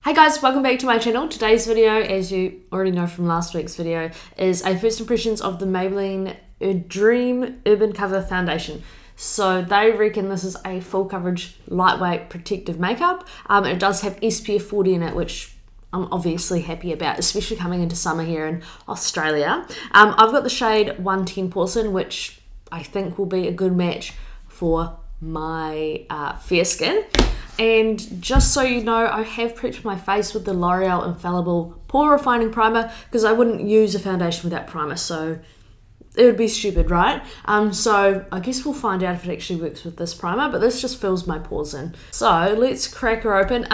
Hey guys, welcome back to my channel. Today's video, as you already know from last week's video, is a first impressions of the Maybelline Dream Urban Cover Foundation. So they reckon this is a full coverage, lightweight, protective makeup. It does have SPF 40 in it, which I'm obviously happy about, especially coming into summer here in Australia. I've got the shade 110 Porcelain, which I think will be a good match for my fair skin. And just so you know, I have prepped my face with the L'Oreal Infallible Pore Refining Primer because I wouldn't use a foundation without primer, so it would be stupid, right? So I guess we'll find out if it actually works with this primer, but this just fills my pores in. So let's crack her open.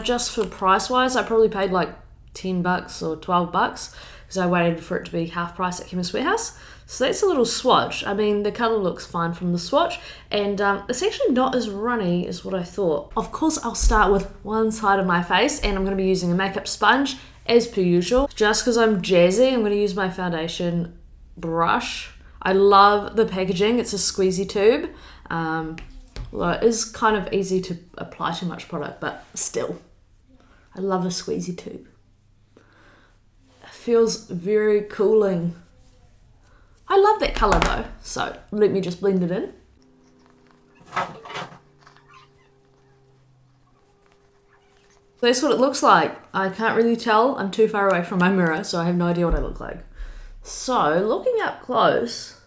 Just for price-wise, I probably paid like $10 or $12 because I waited for it to be half price at Chemist Warehouse. So that's a little swatch. I mean, the colour looks fine from the swatch, and it's actually not as runny as what I thought. Of course, I'll start with one side of my face, and I'm going to be using a makeup sponge, as per usual. Just because I'm jazzy, I'm going to use my foundation brush. I love the packaging. It's a squeezy tube. Well, it is kind of easy to apply too much product, but still, I love a squeezy tube. It feels very cooling. I love that colour though, so let me just blend it in. That's what it looks like. I can't really tell. I'm too far away from my mirror, so I have no idea what I look like. So, looking up close,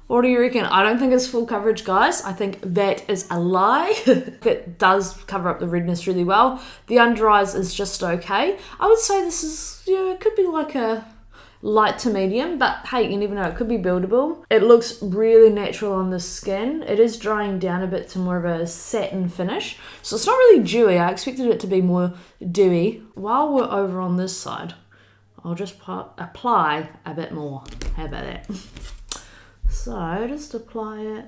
what do you reckon? I don't think it's full coverage, guys. I think that is a lie. It does cover up the redness really well. The under eyes is just okay. I would say this is, yeah, it could be like a light to medium, but hey, you never know, it could be buildable. It looks really natural on the skin. It is drying down a bit to more of a satin finish, so it's not really dewy. I expected it to be more dewy. While we're over on this side, I'll just apply a bit more. How about that? So just apply it.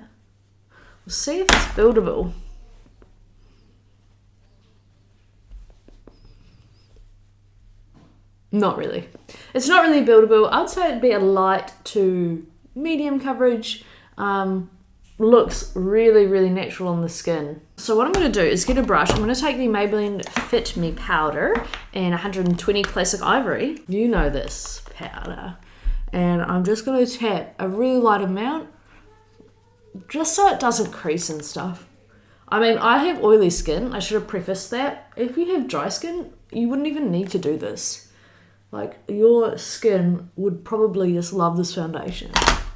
We'll see if it's buildable. Not really. It's not really buildable. I would say it'd be a light to medium coverage. Looks really, really natural on the skin. So what I'm going to do is get a brush. I'm going to take the Maybelline Fit Me powder in 120 Classic Ivory. You know this powder. And I'm just going to tap a really light amount just so it doesn't crease and stuff. I mean, I have oily skin. I should have prefaced that. If you have dry skin, you wouldn't even need to do this. Like, your skin would probably just love this foundation.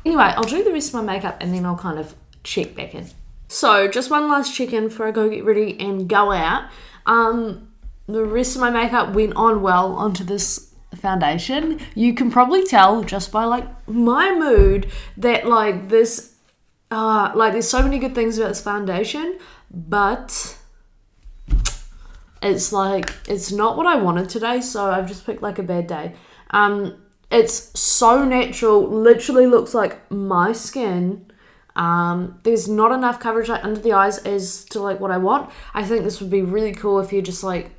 Anyway, I'll do the rest of my makeup and then I'll kind of check back in. So, just one last check-in before I go get ready and go out. The rest of my makeup went on well onto this foundation. You can probably tell just by, like, my mood that, like, this, there's so many good things about this foundation, but it's like, it's not what I wanted today, so I've just picked like a bad day. It's so natural, literally looks like my skin. There's not enough coverage like under the eyes as to like what I want. I think this would be really cool if you're just like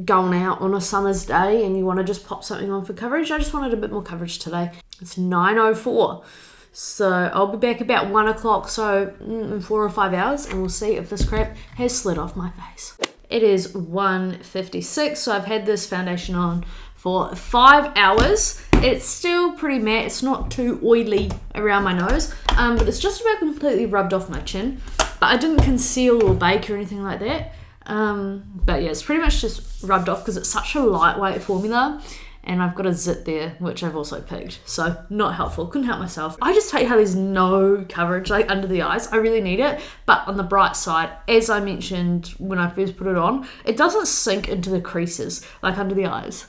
going out on a summer's day and you want to just pop something on for coverage. I just wanted a bit more coverage today. It's 9:04. So I'll be back about 1 o'clock, so in 4 or 5 hours, and we'll see if this crap has slid off my face. It is 1:56, so I've had this foundation on for 5 hours. It's still pretty matte. It's not too oily around my nose, but it's just about completely rubbed off my chin. But I didn't conceal or bake or anything like that. But yeah, it's pretty much just rubbed off because it's such a lightweight formula. And I've got a zit there, which I've also picked. So not helpful, couldn't help myself. I just hate how there's no coverage like under the eyes. I really need it. But on the bright side, as I mentioned when I first put it on, it doesn't sink into the creases like under the eyes.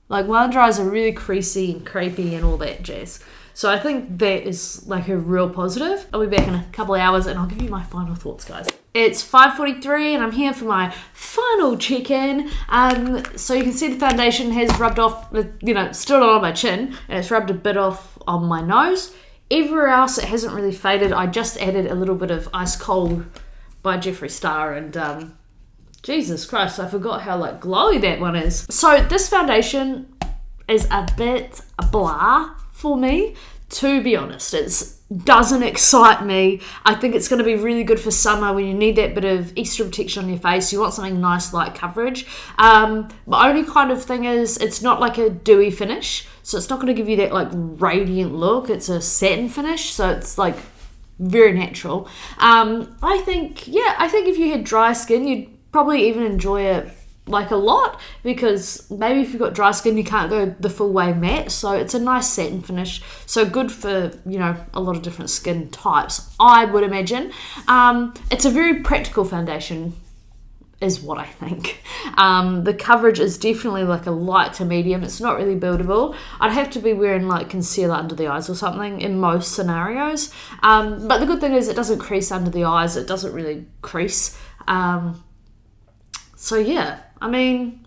Like my under eyes are really creasy and crepey and all that jazz. So I think that is like a real positive. I'll be back in a couple of hours and I'll give you my final thoughts, guys. It's 5:43 and I'm here for my final check-in. So you can see the foundation has rubbed off, still not on my chin, and it's rubbed a bit off on my nose. Everywhere else it hasn't really faded. I just added a little bit of Ice Cold by Jeffree Star, and Jesus Christ, I forgot how like glowy that one is. So this foundation is a bit blah for me, to be honest. It's doesn't excite me. I think it's going to be really good for summer when you need that bit of extra protection on your face. You want something nice, light coverage. My only kind of thing is it's not like a dewy finish, so it's not going to give you that like radiant look. It's a satin finish, so it's like very natural. I think if you had dry skin, you'd probably even enjoy it like a lot, because maybe if you've got dry skin you can't go the full way matte, so it's a nice satin finish, so good for, you know, a lot of different skin types, I would imagine. It's a very practical foundation is what I think. The coverage is definitely like a light to medium. It's not really buildable. I'd have to be wearing like concealer under the eyes or something in most scenarios, but the good thing is it doesn't crease under the eyes. It doesn't really crease. So yeah, I mean,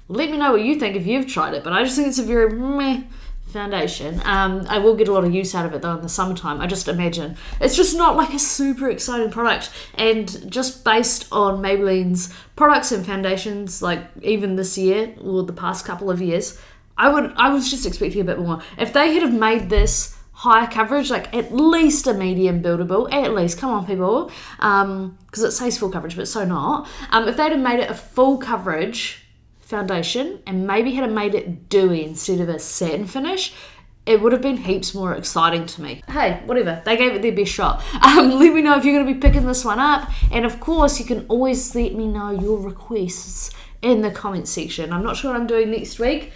let me know what you think if you've tried it, but I just think it's a very meh foundation. I will get a lot of use out of it though in the summertime. I just imagine. It's just not like a super exciting product, and just based on Maybelline's products and foundations, like even this year or the past couple of years, I was just expecting a bit more. If they had have made this higher coverage, like at least a medium buildable, at least, come on people, because it says full coverage but it's so not. If they'd have made it a full coverage foundation and maybe had made it dewy instead of a satin finish, it would have been heaps more exciting to me. Hey, whatever, they gave it their best shot. Let me know if you're going to be picking this one up, and of course you can always let me know your requests in the comments section. I'm not sure what I'm doing next week,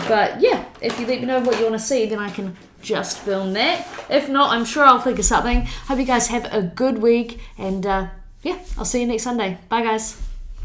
but yeah, if you let me know what you want to see, then I can just film that. If not, I'm sure I'll think of something. Hope you guys have a good week, and yeah, I'll see you next Sunday. Bye guys.